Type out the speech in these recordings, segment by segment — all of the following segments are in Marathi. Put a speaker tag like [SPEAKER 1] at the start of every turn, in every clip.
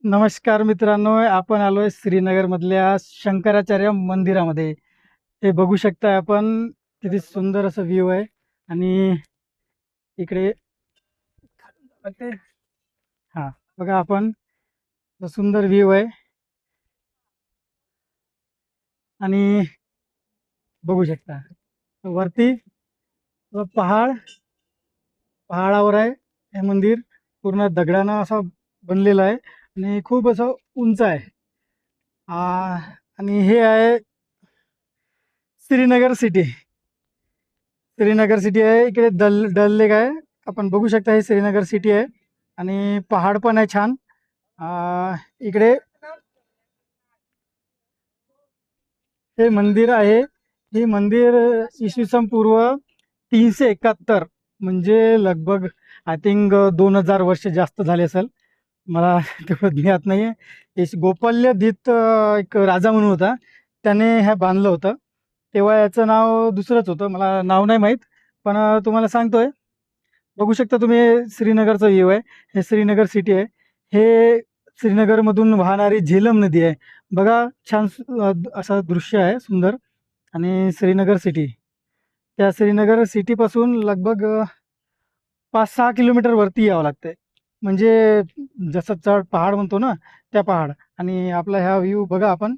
[SPEAKER 1] नमस्कार मित्रांनो, आपण आलोय श्रीनगर मधल्या शंकराचार्य मंदिरामध्ये. हे बघू शकता आपण, किती सुंदर असं व्ह्यू आहे. आणि इकडे हा बघा आपण, सुंदर व्ह्यू आहे. आणि बघू शकता वरती पहाड, पहाडावर आहे हे मंदिर. पूर्ण दगडानं असं बनलेलं आहे आणि खूप असं उंच आहे. आ, आणि हे आहे श्रीनगर सिटी. श्रीनगर सिटी आहे. इकडे डल लेक आहे. आपण बघू शकता हे श्रीनगर सिटी आहे. आणि पहाड पण आहे छान. इकडे हे मंदिर आहे. हे मंदिर इसवी सन पूर्व 371, म्हणजे लगभग आय थिंक 2000 वर्ष जास्त झाले असेल. मला तेवढं ज्ञात नाही आहे. गोपाल्यदित एक राजा म्हणून होता, त्याने हे बांधलं होतं. तेव्हा याचं नाव दुसरंच होतं, मला नाव नाही माहीत. पण तुम्हाला सांगतोय. बघू शकता तुम्ही, श्रीनगरचा व्ह्यू आहे. हे श्रीनगर सिटी आहे. हे श्रीनगरमधून वाहणारी झेलम नदी आहे. बघा, छान असं दृश्य आहे सुंदर. आणि श्रीनगर सिटी, त्या श्रीनगर सिटीपासून लगभग 5-6 किलोमीटर वरती यावं लागतंय. म्हणजे जसं चढ पहाड म्हणतो ना, त्या पहाड. आणि आपला ह्या व्ह्यू बघा आपण.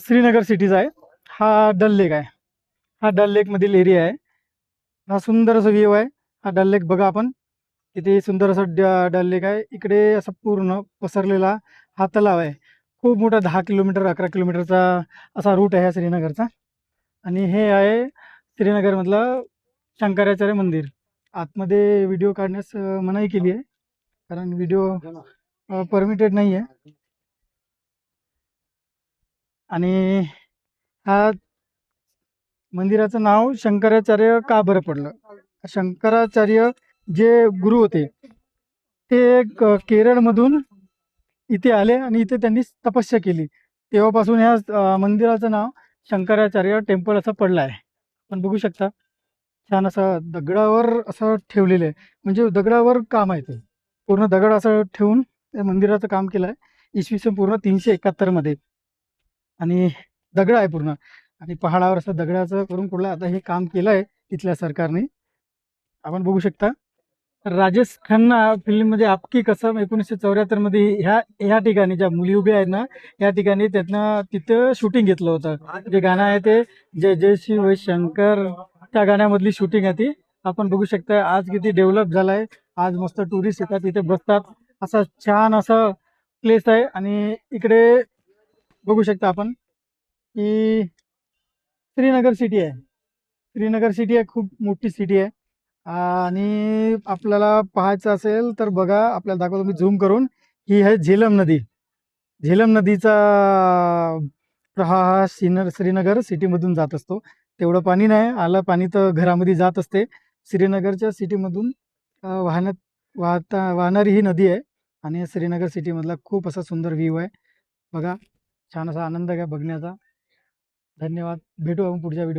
[SPEAKER 1] श्रीनगर सिटीचा आहे. हा डल लेक आहे. हा डल लेक मधील एरिया आहे. हा सुंदर असा व्ह्यू आहे. हा डल लेक बघा आपण, किती सुंदर असं डल लेक आहे. इकडे असं पूर्ण पसरलेला हा तलाव आहे. खूप मोठा, 10 किलोमीटर 11 किलोमीटरचा असा रूट आहे हा श्रीनगरचा. आणि हे आहे श्रीनगरमधलं शंकराचार्य मंदिर. आतमध्ये व्हिडिओ काढण्यास मनाई केली आहे, कारण व्हिडिओ परमिटेड नाही आहे. आणि हा मंदिराचं नाव शंकराचार्य का बरं पडलं? शंकराचार्य जे गुरु होते, ते केरळमधून इथे आले आणि इथे त्यांनी तपस्या केली. तेव्हापासून ह्या मंदिराचं नाव शंकराचार्य टेम्पल असं पडलं आहे. आपण बघू शकता, छान असं दगडावर असं ठेवलेलं आहे. म्हणजे दगडावर काम आहे ते. पूर्ण दगड असं ठेवून त्या मंदिराचं काम केलं आहे, इसवी सन पूर्ण 371 मध्ये. आणि दगड आहे पूर्ण. आणि पहाडावर असं दगडाचं करून कुठलं आता हे काम केलं आहे तिथल्या सरकारने. आपण बघू शकता. राजेश खन्ना फिल्ममध्ये आपकी कसम 1974 मध्ये ह्या ह्या ठिकाणी ज्या मुली उभ्या आहेत ना, या ठिकाणी त्यातनं तिथं शूटिंग घेतलं होतं. जे गाणं आहे ते जय जय शिव शंकर, त्या गाण्यामधली शूटिंग आहे ती. आपण बघू शकता आज किती डेव्हलप झालाय. आज मस्त टुरिस्ट येतात, तिथे बसतात. असं छान असं प्लेस आहे. आणि इकडे बघू शकता आपण की श्रीनगर सिटी आहे. श्रीनगर सिटी आहे, खूप मोठी सिटी आहे. आणि आपल्याला पाहायचं असेल तर बघा, आपल्याला दाखवतो मी झूम करून. ही आहे झेलम नदी. झेलम नदीचा प्रवाह हा श्रीनगर सिटीमधून जात असतो. तेवढं पाणी नाही आलं, पाणी तर घरामध्ये जात असते. श्रीनगरच्या सिटीमधून वाहणारी ही नदी आहे. आणि श्रीनगर सिटीमधला खूप असा सुंदर व्ह्यू आहे. बघा, छान असा आनंद घ्या बघण्याचा. धन्यवाद. भेटू आपण पुढच्या व्हिडिओ.